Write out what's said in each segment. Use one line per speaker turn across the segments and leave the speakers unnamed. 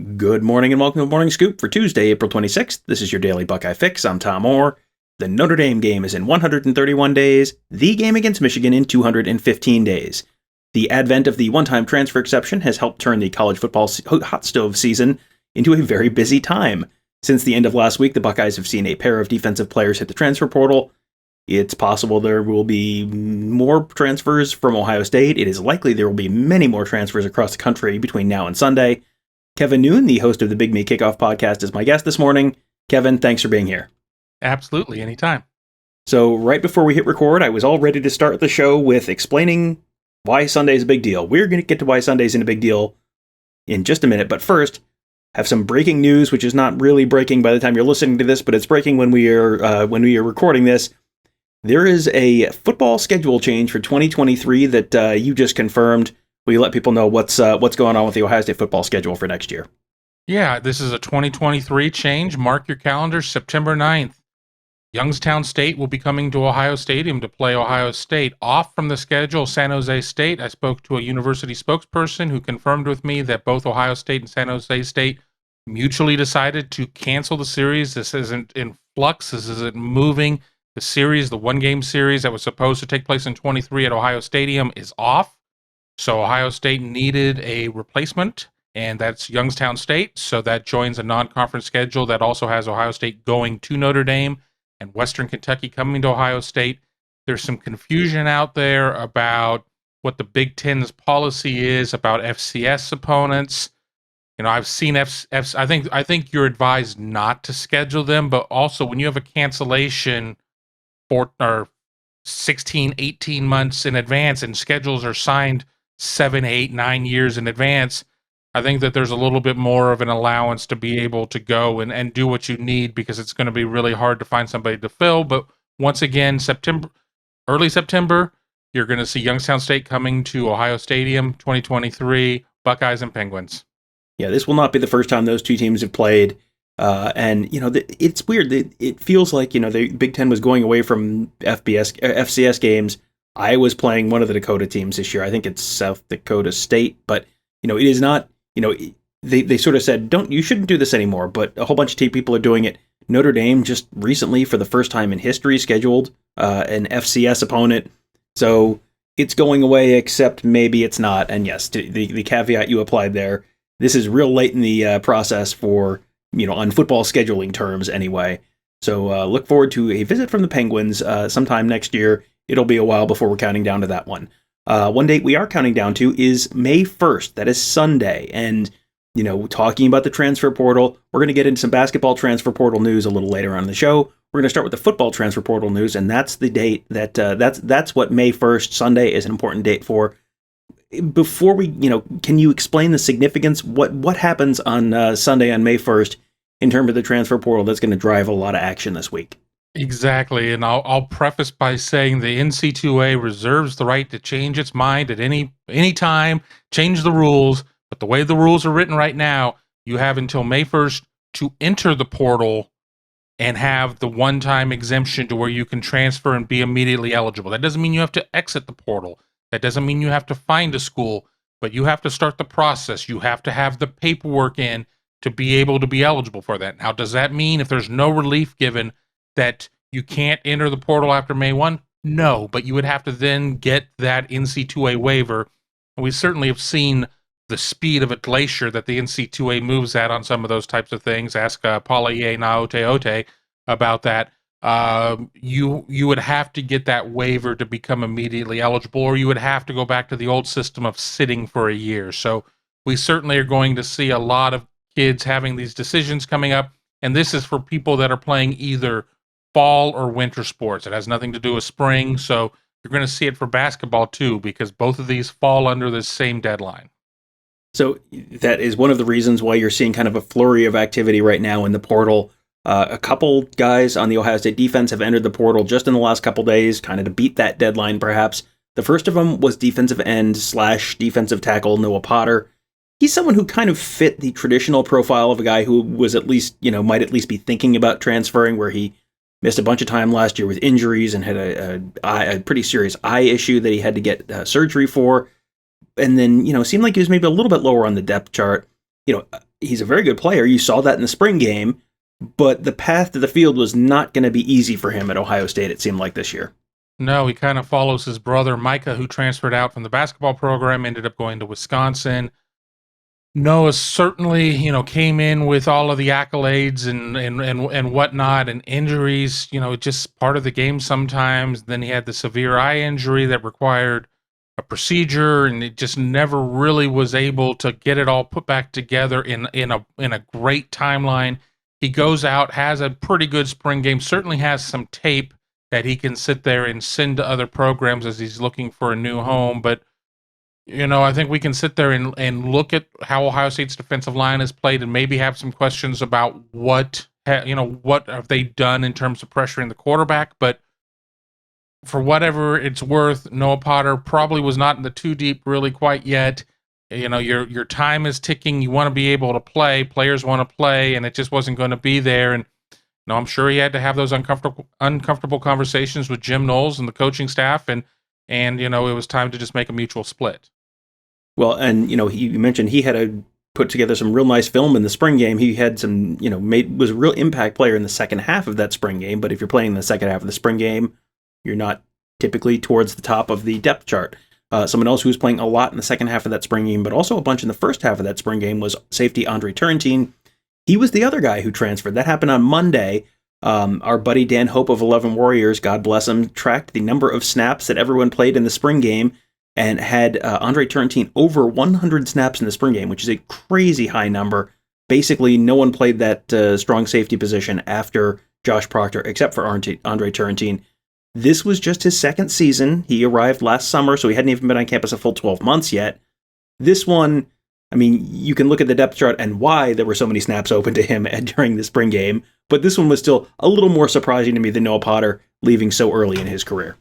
Good morning and welcome to the Morning Scoop for Tuesday, April 26th. This is your daily Buckeye fix. I'm Tom Orr. The Notre Dame game is in 131 days, the game against Michigan in 215 days. The advent of the one-time transfer exception has helped turn the college football hot stove season into a very busy time. Since the end of last week, the Buckeyes have seen a pair of defensive players hit the transfer portal. It's possible there will be more transfers from Ohio State. It is likely there will be many more transfers across the country between now and Sunday. Kevin Noon, the host of the Big Me Kickoff podcast, is my guest this morning. Kevin, thanks for being here.
Absolutely, anytime.
So right before we hit record, I was all ready to start the show with explaining why Sunday is a big deal. We're going to get to why Sunday's a big deal in just a minute, but first, have some breaking news, which is not really breaking by the time you're listening to this, but it's breaking when we are recording this. There is a football schedule change for 2023 that you just confirmed. Will you let people know what's going on with the Ohio State football schedule for next year?
Yeah, this is a 2023 change. Mark your calendar, September 9th. Youngstown State will be coming to Ohio Stadium to play Ohio State. Off from the schedule, San Jose State. I spoke to a university spokesperson who confirmed with me that both Ohio State and San Jose State mutually decided to cancel the series. This isn't in flux. This isn't moving. The series, the one-game series that was supposed to take place in 23 at Ohio Stadium is off. So Ohio State needed a replacement, and that's Youngstown State. So that joins a non-conference schedule that also has Ohio State going to Notre Dame and Western Kentucky coming to Ohio State. There's some confusion out there about what the Big Ten's policy is about FCS opponents. You know, I've seen I think you're advised not to schedule them, but also when you have a cancellation or 16, 18 months in advance and schedules are signed 7, 8, 9 years in advance, I think that there's a little bit more of an allowance to be able to go and do what you need, because it's going to be really hard to find somebody to fill. But once again, early September, you're going to see Youngstown State coming to Ohio Stadium, 2023, Buckeyes and Penguins.
Yeah, this will not be the first time those two teams have played. And, you know, it's weird. It feels like, you know, the Big Ten was going away from FCS games. I was playing one of the Dakota teams this year. I think it's South Dakota State, but, you know, it is not, you know, they sort of said, you shouldn't do this anymore, but a whole bunch of people are doing it. Notre Dame just recently, for the first time in history, scheduled an FCS opponent. So it's going away, except maybe it's not. And yes, the caveat you applied there, this is real late in the process for, you know, on football scheduling terms anyway. So look forward to a visit from the Penguins sometime next year. It'll be a while before we're counting down to that one. One date we are counting down to is May 1st. That is Sunday. And, you know, talking about the transfer portal, we're going to get into some basketball transfer portal news a little later on in the show. We're going to start with the football transfer portal news, and that's the date that's what May 1st, Sunday, is an important date for. Before we, you know, can you explain the significance? What happens on Sunday on May 1st in terms of the transfer portal that's going to drive a lot of action this week?
Exactly, and I'll preface by saying the NC2A reserves the right to change its mind at any time, change the rules, but the way the rules are written right now, you have until May 1st to enter the portal and have the one-time exemption to where you can transfer and be immediately eligible. That doesn't mean you have to exit the portal. That doesn't mean you have to find a school, but you have to start the process. You have to have the paperwork in to be able to be eligible for that. Now, does that mean if there's no relief given that you can't enter the portal after May 1? No, but you would have to then get that NC2A waiver. And we certainly have seen the speed of a glacier that the NC2A moves at on some of those types of things. Ask Paulie Naote about that. You would have to get that waiver to become immediately eligible, or you would have to go back to the old system of sitting for a year. So we certainly are going to see a lot of kids having these decisions coming up. And this is for people that are playing either fall or winter sports. It has nothing to do with spring. So you're going to see it for basketball too, because both of these fall under the same deadline.
So that is one of the reasons why you're seeing kind of a flurry of activity right now in the portal. A couple guys on the Ohio State defense have entered the portal just in the last couple days, kind of to beat that deadline perhaps. The first of them was defensive end / defensive tackle Noah Potter. He's someone who kind of fit the traditional profile of a guy who was at least, you know, might at least be thinking about transferring, where he missed a bunch of time last year with injuries and had a pretty serious eye issue that he had to get surgery for. And then, you know, seemed like he was maybe a little bit lower on the depth chart. You know, he's a very good player. You saw that in the spring game, but the path to the field was not going to be easy for him at Ohio State, it seemed like this year.
No, he kind of follows his brother Micah, who transferred out from the basketball program, ended up going to Wisconsin. Noah certainly, came in with all of the accolades and whatnot, and injuries. Just part of the game sometimes. Then he had the severe eye injury that required a procedure, and it just never really was able to get it all put back together in a great timeline. He goes out, has a pretty good spring game. Certainly has some tape that he can sit there and send to other programs as he's looking for a new home, but. I think we can sit there and look at how Ohio State's defensive line has played and maybe have some questions about what have they done in terms of pressuring the quarterback. But for whatever it's worth, Noah Potter probably was not in the too deep really quite yet. Your time is ticking. You want to be able to play. Players want to play, and it just wasn't going to be there. And I'm sure he had to have those uncomfortable conversations with Jim Knowles and the coaching staff, and it was time to just make a mutual split.
Well, and you mentioned he had to put together some real nice film in the spring game. He had some, was a real impact player in the second half of that spring game. But if you're playing in the second half of the spring game, you're not typically towards the top of the depth chart. Someone else who was playing a lot in the second half of that spring game, but also a bunch in the first half of that spring game, was safety Andre Tarantine. He was the other guy who transferred. That happened on Monday. Our buddy Dan Hope of 11 Warriors, God bless him, tracked the number of snaps that everyone played in the spring game and had Andre Tarantine over 100 snaps in the spring game, which is a crazy high number. Basically, no one played that strong safety position after Josh Proctor, except for Andre Tarantine. This was just his second season. He arrived last summer, so he hadn't even been on campus a full 12 months yet. This one, you can look at the depth chart and why there were so many snaps open to him during the spring game, but this one was still a little more surprising to me than Noah Potter leaving so early in his career.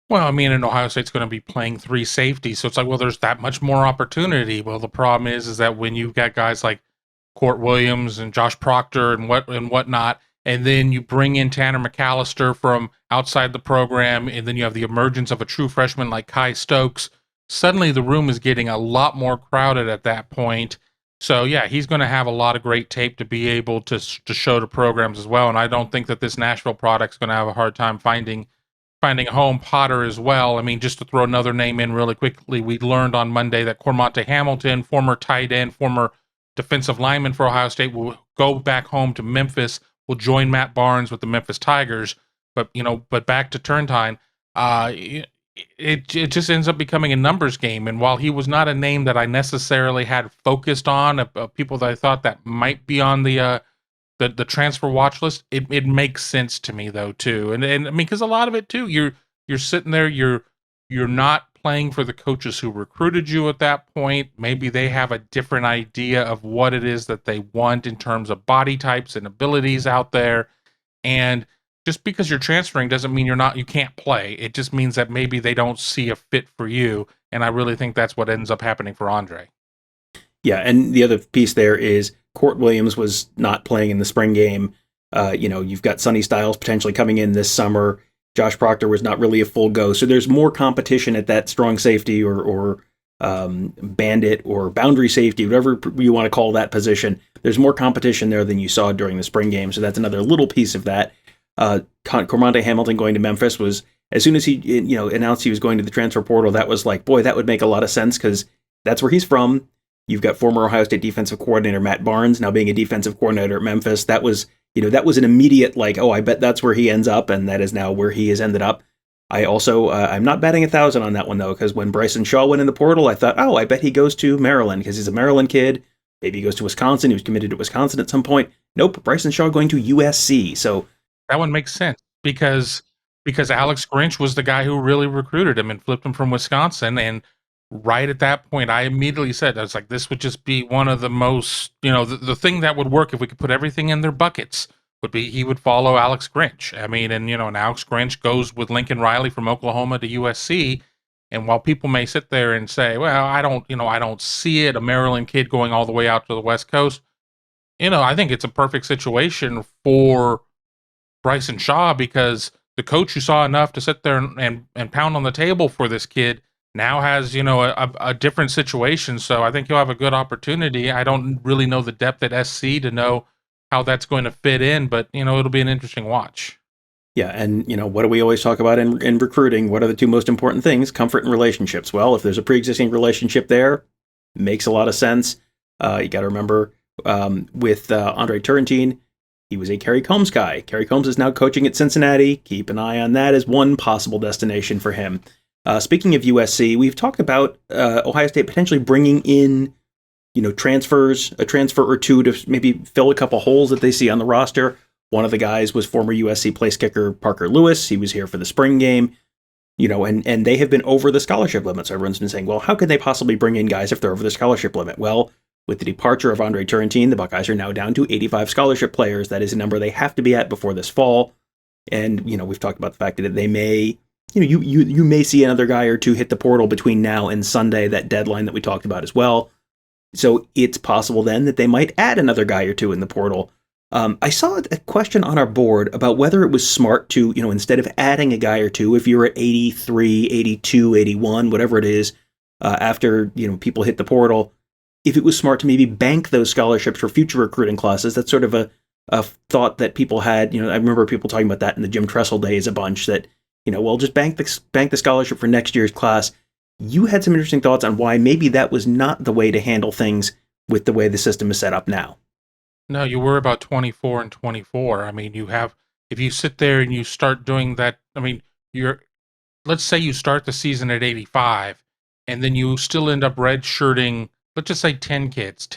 Well, and Ohio State's going to be playing three safeties, so it's like, well, there's that much more opportunity. Well, the problem is that when you've got guys like Court Williams and Josh Proctor and whatnot, and then you bring in Tanner McAllister from outside the program, and then you have the emergence of a true freshman like Kai Stokes, suddenly the room is getting a lot more crowded at that point. So, yeah, he's going to have a lot of great tape to be able to show to programs as well, and I don't think that this Nashville product's going to have a hard time finding a home. Potter as well. Just to throw another name in really quickly, we learned on Monday that Cormonte Hamilton, former tight end, former defensive lineman for Ohio State, will go back home to Memphis, will join Matt Barnes with the Memphis Tigers. But back to Tarantine, it just ends up becoming a numbers game. And while he was not a name that I necessarily had focused on, people that I thought that might be on the transfer watch list, it makes sense to me though too, and because a lot of it too, you're sitting there, you're not playing for the coaches who recruited you at that point. Maybe they have a different idea of what it is that they want in terms of body types and abilities out there, and just because you're transferring doesn't mean you can't play. It just means that maybe they don't see a fit for you, and I really think that's what ends up happening for Andre.
Yeah, and the other piece there is Court Williams was not playing in the spring game. You've got Sonny Styles potentially coming in this summer. Josh Proctor was not really a full go. So there's more competition at that strong safety or bandit or boundary safety, whatever you want to call that position. There's more competition there than you saw during the spring game. So that's another little piece of that. Cormonte Hamilton going to Memphis was, as soon as he announced he was going to the transfer portal, that was like, boy, that would make a lot of sense because that's where he's from. You've got former Ohio State defensive coordinator Matt Barnes now being a defensive coordinator at Memphis. That was an immediate like, oh, I bet that's where he ends up, and that is now where he has ended up. I also, I'm not batting 1,000 on that one though, because when Bryson Shaw went in the portal, I thought, oh, I bet he goes to Maryland because he's a Maryland kid. Maybe he goes to Wisconsin. He was committed to Wisconsin at some point. Nope, Bryson Shaw going to USC. So
that one makes sense because Alex Grinch was the guy who really recruited him and flipped him from Wisconsin. And right at that point, I immediately said, I was like, this would just be one of the most, the thing that would work if we could put everything in their buckets would be he would follow Alex Grinch. And Alex Grinch goes with Lincoln Riley from Oklahoma to USC. And while people may sit there and say, well, I don't see it, a Maryland kid going all the way out to the West Coast, I think it's a perfect situation for Bryson Shaw because the coach who saw enough to sit there and pound on the table for this kid now has, a different situation. So I think he'll have a good opportunity. I don't really know the depth at SC to know how that's going to fit in, but, it'll be an interesting watch.
Yeah, and what do we always talk about in recruiting? What are the two most important things? Comfort and relationships. Well, if there's a pre-existing relationship there, makes a lot of sense. You got to remember with Andre Tarantine, he was a Kerry Combs guy. Kerry Combs is now coaching at Cincinnati. Keep an eye on that as one possible destination for him. Speaking of USC, we've talked about Ohio State potentially bringing in, transfers, a transfer or two to maybe fill a couple holes that they see on the roster. One of the guys was former USC place kicker Parker Lewis. He was here for the spring game, and they have been over the scholarship limit. So everyone's been saying, well, how could they possibly bring in guys if they're over the scholarship limit? Well, with the departure of Andre Tarantine, the Buckeyes are now down to 85 scholarship players. That is a number they have to be at before this fall. And, we've talked about the fact that they may, you may see another guy or two hit the portal between now and Sunday, that deadline that we talked about as well. So it's possible then that they might add another guy or two in the portal. I saw a question on our board about whether it was smart to, instead of adding a guy or two, if you're at 83, 82, 81, whatever it is, after, people hit the portal, if it was smart to maybe bank those scholarships for future recruiting classes. That's sort of a thought that people had. I remember people talking about that in the Jim Tressel days a bunch, that, well, just bank the scholarship for next year's class. You had some interesting thoughts on why maybe that was not the way to handle things with the way the system is set up now.
No, you worry about 24 and 24. I mean, if you sit there and you start doing that, I mean, let's say you start the season at 85 and then you still end up redshirting, let's just say 10 kids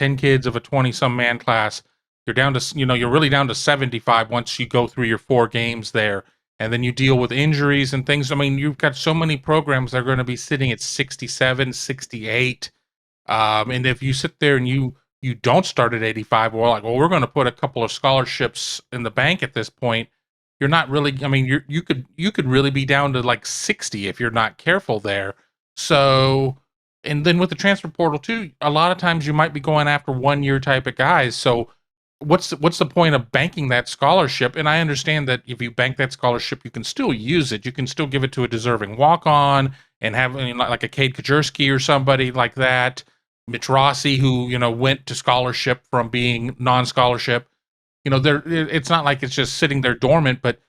of a 20-some man class. You're down to, you're really down to 75 once you go through your 4 games there. And then you deal with injuries and things. I mean, you've got so many programs that are going to be sitting at 67, 68. And if you sit there and you don't start at 85, we're going to put a couple of scholarships in the bank at this point. You're not really, I mean, you could really be down to like 60 if you're not careful there. So, and then with the transfer portal too, a lot of times you might be going after 1-year type of guys. So what's the point of banking that scholarship? And I understand that if you bank that scholarship, you can still use it. You can still give it to a deserving walk-on and have like a Cade Kajerski or somebody like that. Mitch Rossi, who, went to scholarship from being non-scholarship. It's not like it's just sitting there dormant, but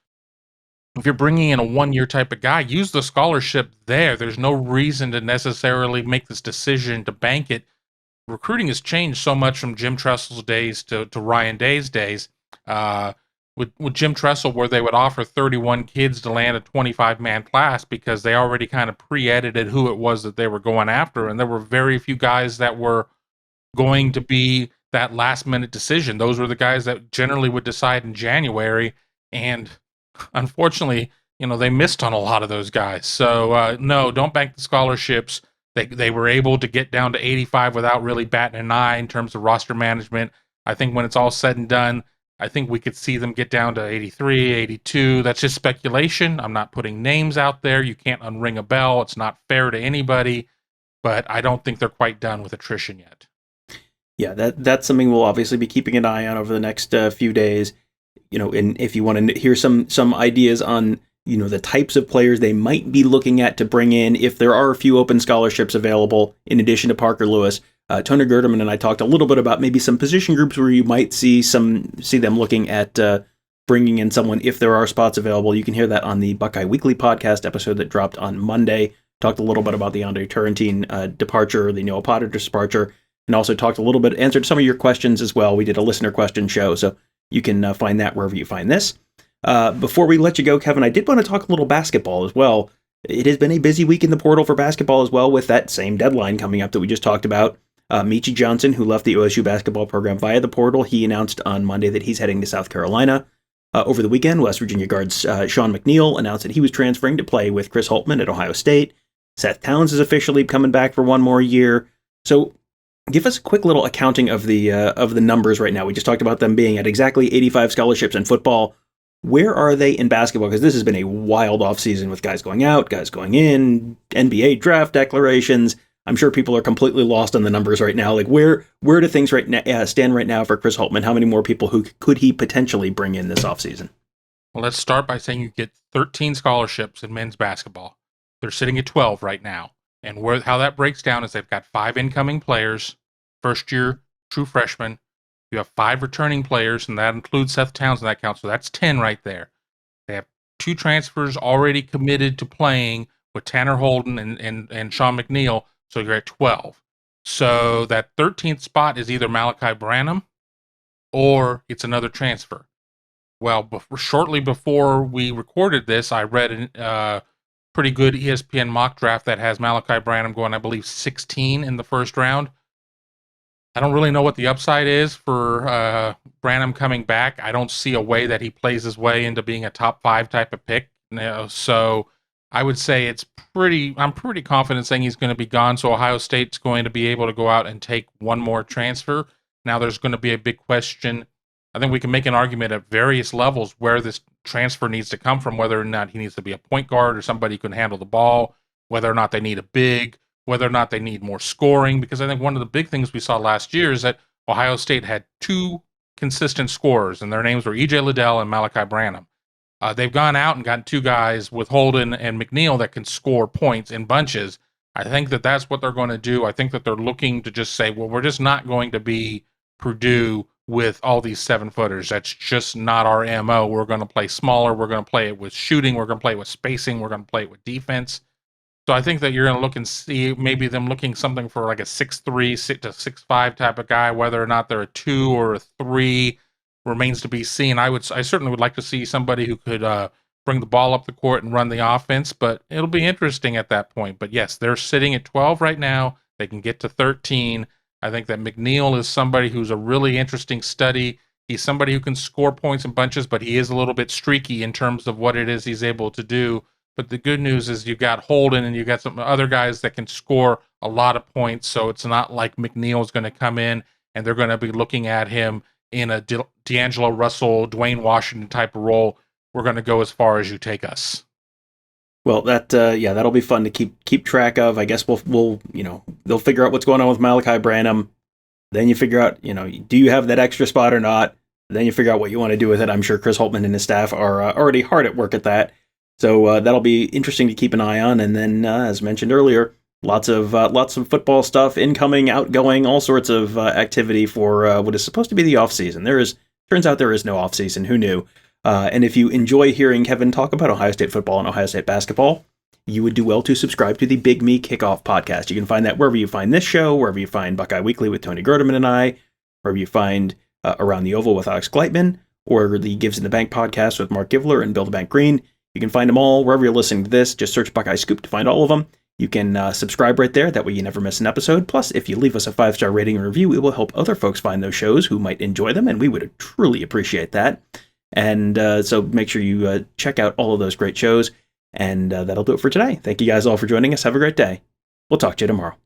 if you're bringing in a 1-year type of guy, use the scholarship there. There's no reason to necessarily make this decision to bank it. Recruiting has changed so much from Jim Tressel's days to Ryan Day's days. With Jim Tressel, where they would offer 31 kids to land a 25-man class because they already kind of pre-edited who it was that they were going after, and there were very few guys that were going to be that last-minute decision. Those were the guys that generally would decide in January, and unfortunately, they missed on a lot of those guys. So, no, don't bank the scholarships. They were able to get down to 85 without really batting an eye in terms of roster management. I think when it's all said and done, I think we could see them get down to 83, 82. That's just speculation. I'm not putting names out there. You can't unring a bell. It's not fair to anybody. But I don't think they're quite done with attrition yet.
Yeah, that's something we'll obviously be keeping an eye on over the next few days. And if you want to hear some ideas on, the types of players they might be looking at to bring in, if there are a few open scholarships available, in addition to Parker Lewis, Tony Gerderman and I talked a little bit about maybe some position groups where you might see them looking at bringing in someone if there are spots available. You can hear that on the Buckeye Weekly podcast episode that dropped on Monday. Talked a little bit about the Andre Tarantine departure, the Noah Potter departure, and also talked a little bit, answered some of your questions as well. We did a listener question show, so you can find that wherever you find this. Before we let you go, Kevin, I did want to talk a little basketball as well. It has been a busy week in the portal for basketball as well, with that same deadline coming up that we just talked about. Michi Johnson, who left the OSU basketball program via the portal, he announced on Monday that he's heading to South Carolina. Over the weekend, West Virginia guards Sean McNeil announced that he was transferring to play with Chris Holtmann at Ohio State. Seth Towns is officially coming back for one more year. So give us a quick little accounting of the numbers right now. We just talked about them being at exactly 85 scholarships in football. Where are they in basketball? Because this has been a wild offseason with guys going out, guys going in, NBA draft declarations. I'm sure people are completely lost on the numbers right now. Like, where do things right now stand right now for Chris Holtmann? How many more people who could he potentially bring in this offseason?
Well, let's start by saying you get 13 scholarships in men's basketball. They're sitting at 12 right now. And how that breaks down is they've got 5 incoming players, first year true freshmen. You have 5 returning players, and that includes Seth Townsend. That counts, so that's 10 right there. They have 2 transfers already committed to playing with Tanner Holden and Sean McNeil, so you're at 12. So that 13th spot is either Malachi Branham or it's another transfer. Well, shortly before we recorded this, I read a pretty good ESPN mock draft that has Malachi Branham going, I believe, 16 in the first round. I don't really know what the upside is for Branham coming back. I don't see a way that he plays his way into being a top 5 type of pick. So I would say I'm pretty confident saying he's going to be gone. So Ohio State's going to be able to go out and take one more transfer. Now there's going to be a big question. I think we can make an argument at various levels where this transfer needs to come from, whether or not he needs to be a point guard or somebody who can handle the ball, whether or not they need a big, whether or not they need more scoring, because I think one of the big things we saw last year is that Ohio State had 2 consistent scorers, and their names were E.J. Liddell and Malachi Branham. They've gone out and gotten 2 guys with Holden and McNeil that can score points in bunches. I think that that's what they're going to do. I think that they're looking to just say, well, we're just not going to be Purdue with all these 7-footers. That's just not our MO. We're going to play smaller. We're going to play it with shooting. We're going to play it with spacing. We're going to play it with defense. So I think that you're going to look and see maybe them looking something for like a 6'3", 6'5" type of guy. Whether or not they're a 2 or a 3 remains to be seen. I certainly would like to see somebody who could bring the ball up the court and run the offense, but it'll be interesting at that point. But yes, they're sitting at 12 right now. They can get to 13. I think that McNeil is somebody who's a really interesting study. He's somebody who can score points in bunches, but he is a little bit streaky in terms of what it is he's able to do. But the good news is you've got Holden and you've got some other guys that can score a lot of points. So it's not like McNeil is going to come in and they're going to be looking at him in a D'Angelo Russell, Dwayne Washington type of role. We're going to go as far as you take us.
Well, that'll be fun to keep track of. I guess we'll they'll figure out what's going on with Malachi Branham. Then you figure out, do you have that extra spot or not? Then you figure out what you want to do with it. I'm sure Chris Holtmann and his staff are already hard at work at that. So that'll be interesting to keep an eye on. And then, as mentioned earlier, lots of football stuff, incoming, outgoing, all sorts of activity for what is supposed to be the offseason. Turns out there is no offseason. Who knew? And if you enjoy hearing Kevin talk about Ohio State football and Ohio State basketball, you would do well to subscribe to the Big Me Kickoff podcast. You can find that wherever you find this show, wherever you find Buckeye Weekly with Tony Grodeman and I, wherever you find Around the Oval with Alex Gleitman, or the Gives in the Bank podcast with Mark Givler and Bill the Bank Green. You can find them all wherever you're listening to this. Just search Buckeye Scoop to find all of them. You can subscribe right there. That way you never miss an episode. Plus, if you leave us a 5-star rating and review, it will help other folks find those shows who might enjoy them, and we would truly appreciate that. And so make sure you check out all of those great shows. And that'll do it for today. Thank you guys all for joining us. Have a great day. We'll talk to you tomorrow.